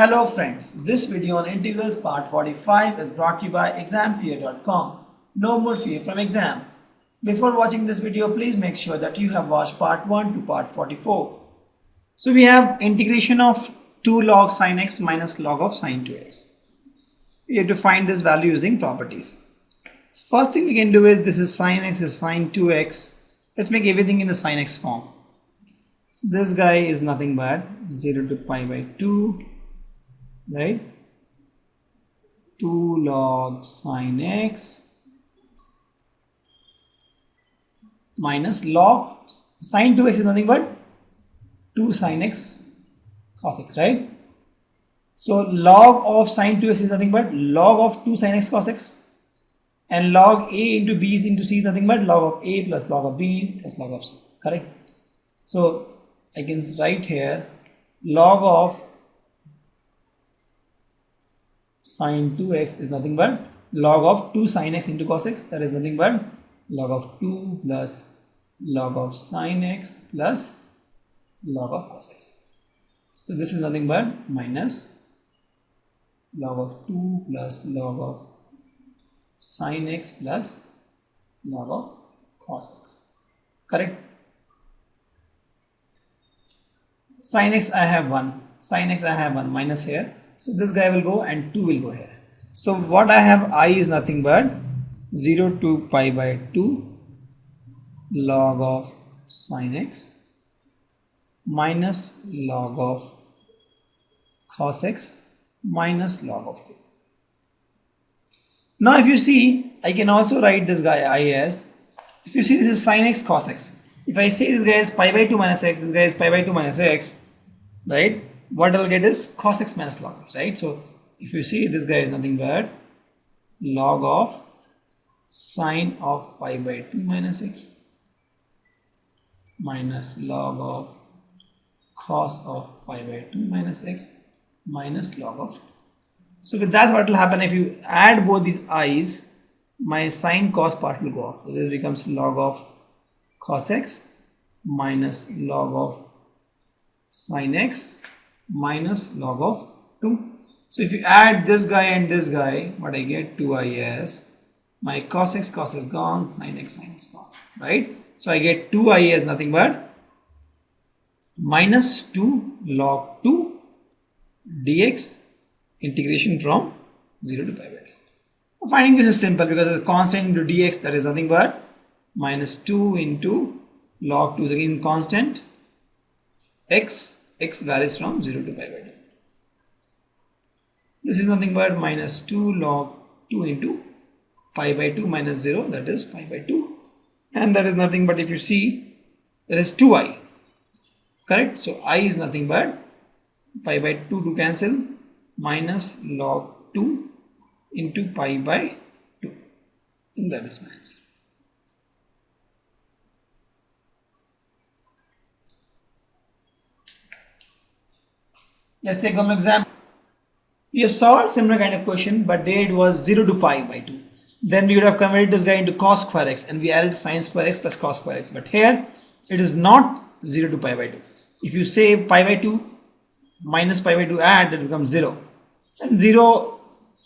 Hello friends, this video on integrals part 45 is brought to you by examfear.com. No more fear from exam. Before watching this video, please make sure that you have watched part 1 to part 44. So we have integration of 2 log sin x minus log of sin 2x. We have to find this value using properties. First thing we can do is this is sin x is sin 2x. Let's make everything in the sin x form. So this guy is nothing but 0 to pi by 2. Right, 2 log sin x minus log sin 2x is nothing but 2 sin x cos x, right? So log of sin 2x is nothing but log of 2 sin x cos x, and log a into b into c is nothing but log of a plus log of b plus log of c, correct? So I can write here log of sin 2x is nothing but log of 2 sin x into cos x, that is nothing but log of 2 plus log of sin x plus log of cos x. So this is nothing but minus log of 2 plus log of sin x plus log of cos x, correct? Sin x I have 1, sin x I have 1 minus here. So this guy will go and 2 will go here. So what I have I is nothing but 0 to pi by 2 log of sin x minus log of cos x minus log of 2. Now if you see, I can also write this guy I as, if you see this is sin x cos x. If I say this guy is pi by 2 minus x, this guy is pi by 2 minus x, right? What I'll get is cos x minus log x, right? So if you see this guy is nothing but log of sine of pi by 2 minus x minus log of cos of pi by 2 minus x minus log of 2. So with that, what will happen if you add both these i's, my sine cos part will go off. So this becomes log of cos x minus log of sine x minus log of 2. So if you add this guy and this guy, what I get 2i as my cos x is gone, sin x is gone, right? So I get 2i as nothing but minus 2 log 2 dx integration from 0 to pi by 2. Finding this is simple because it's a constant into dx, that is nothing but minus 2 into log 2 is again constant, x varies from 0 to pi by 2. This is nothing but minus 2 log 2 into pi by 2 minus 0, that is pi by 2, and that is nothing but, if you see, that is 2i, correct? So I is nothing but pi by 2 to cancel, minus log 2 into pi by 2, and that is my answer. Let's take one example. We have solved similar kind of question, but there it was 0 to pi by 2. Then we would have converted this guy into cos square x and we added sin square x plus cos square x. But here it is not 0 to pi by 2. If you say pi by 2 minus pi by 2 add, it becomes 0. And 0,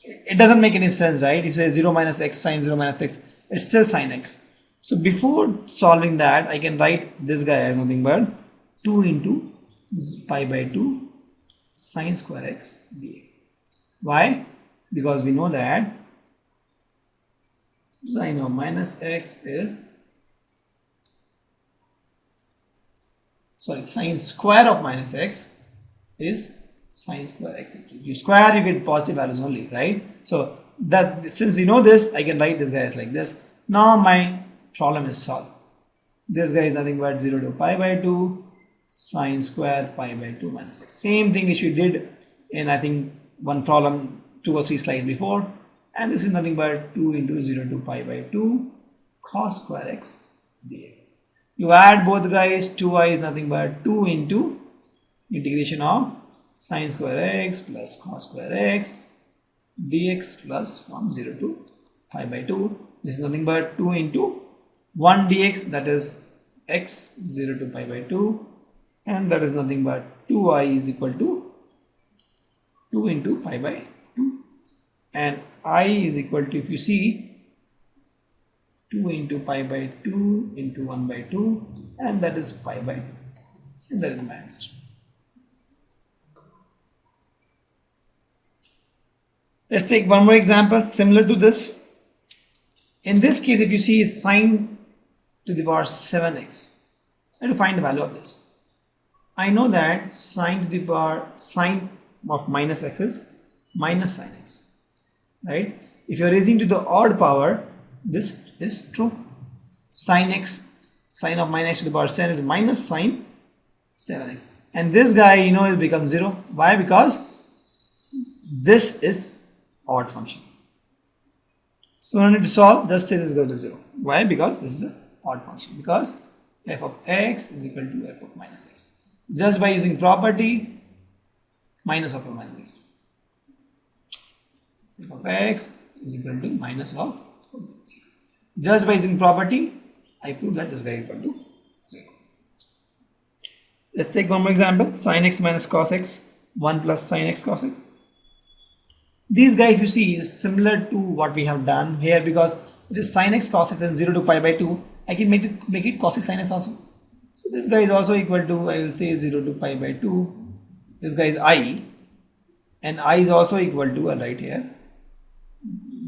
it doesn't make any sense, right? If you say 0 minus x sin 0 minus x, it's still sin x. So before solving that, I can write this guy as nothing but 2 into pi by 2 sin square x dx. Why? Because we know that sine of minus x is, sine square of minus x is sine square x. If you square, you get positive values only, right? So that, since we know this, I can write this guy as like this. Now my problem is solved. This guy is nothing but 0 to pi by 2 sine square pi by 2 minus x. Same thing which we did in, I think, one problem 2 or 3 slides before, and this is nothing but 2 into 0 to pi by 2 cos square x dx. You add both guys, 2i is nothing but 2 into integration of sin square x plus cos square x dx plus from 0 to pi by 2. This is nothing but 2 into 1 dx, that is x 0 to pi by 2, and that is nothing but 2i is equal to 2 into pi by 2, and I is equal to, if you see, 2 into pi by 2 into 1 by 2, and that is pi by 2, and that is my answer. Let's take one more example similar to this. In this case, if you see, it's sine to the power 7x. I have to find the value of this. I know that sine to the power sine of minus x is minus sine x, right? If you are raising to the odd power, this is true. Sine x, sine of minus x to the power 7 is minus sine 7x, and this guy, you know, it becomes 0. Why? Because this is odd function. So when I need to solve, just say this goes to 0. Why? Because this is an odd function, because f of x is equal to f of minus x. Just by using property, minus of f of minus x. F of x is equal to minus of minus x. Just by using property, I prove that this guy is equal to 0. Let's take one more example. Sin x minus cos x, 1 plus sin x cos x. This guy, if you see, is similar to what we have done here, because it is sin x cos x and 0 to pi by 2. I can make it cos x sin x also. So this guy is also equal to, I will say, 0 to pi by 2. This guy is I, and I is also equal to, I'll write here,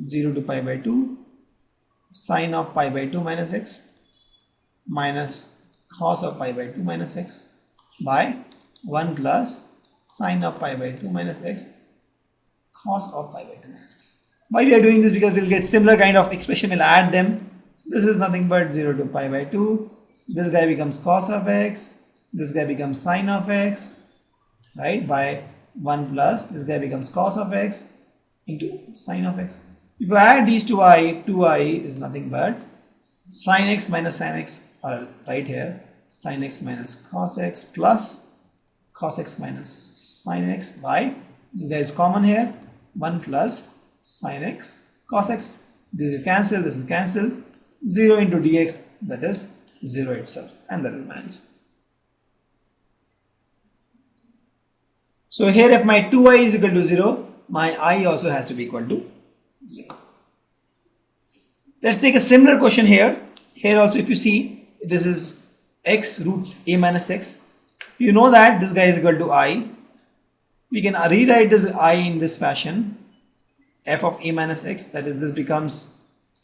0 to pi by 2 sine of pi by 2 minus x minus cos of pi by 2 minus x by 1 plus sine of pi by 2 minus x cos of pi by 2 minus x. Why we are doing this? Because we'll get similar kind of expression, we'll add them. This is nothing but 0 to pi by 2. This guy becomes cos of x, this guy becomes sine of x, right, by 1 plus this guy becomes cos of x into sine of x. If you add these 2i is nothing but sin x minus sin x, or right here, sin x minus cos x plus cos x minus sin x by, this guy is common here, 1 plus sin x cos x. This is cancel, this is cancel, 0 into dx, that is 0 itself, and that is my answer. So here, if my 2i is equal to 0, my I also has to be equal to 0. Let's take a similar question here. Here also, if you see, this is x root a minus x. You know that this guy is equal to I. We can rewrite this I in this fashion, f of a minus x, that is, this becomes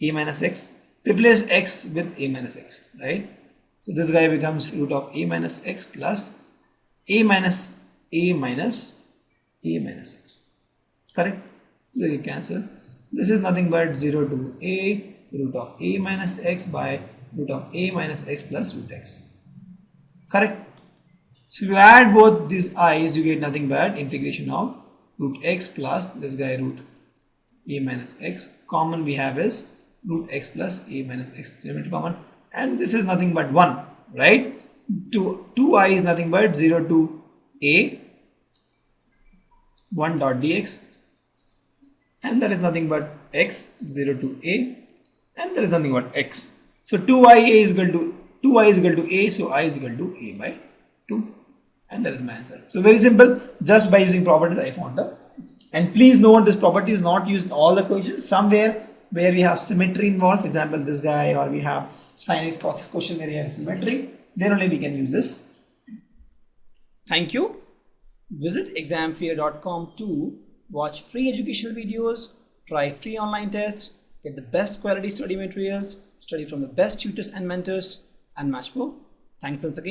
a minus x. Replace x with a minus x, right? So this guy becomes root of a minus x plus a minus a minus a minus x. Correct? So you cancel. This is nothing but 0 to a root of a minus x by root of a minus x plus root x. Correct? So if you add both these i's, you get nothing but integration of root x plus this guy root a minus x. Common we have is root x plus a minus x, limit common, and this is nothing but 1, right? 2i is nothing but 0 to a 1 dot dx, and that is nothing but x, 0 to a, and that is nothing but x. So 2i is equal to a, so I is equal to a by 2, and that is my answer. So very simple, just by using properties I found the answer. And please note, this property is not used in all the questions. Somewhere where we have symmetry involved, for example this guy, or we have sin x cos x question where we have symmetry, then only we can use this. Thank you. Visit examfear.com to watch free educational videos, try free online tests, get the best quality study materials, study from the best tutors and mentors, and much more. Thanks once again.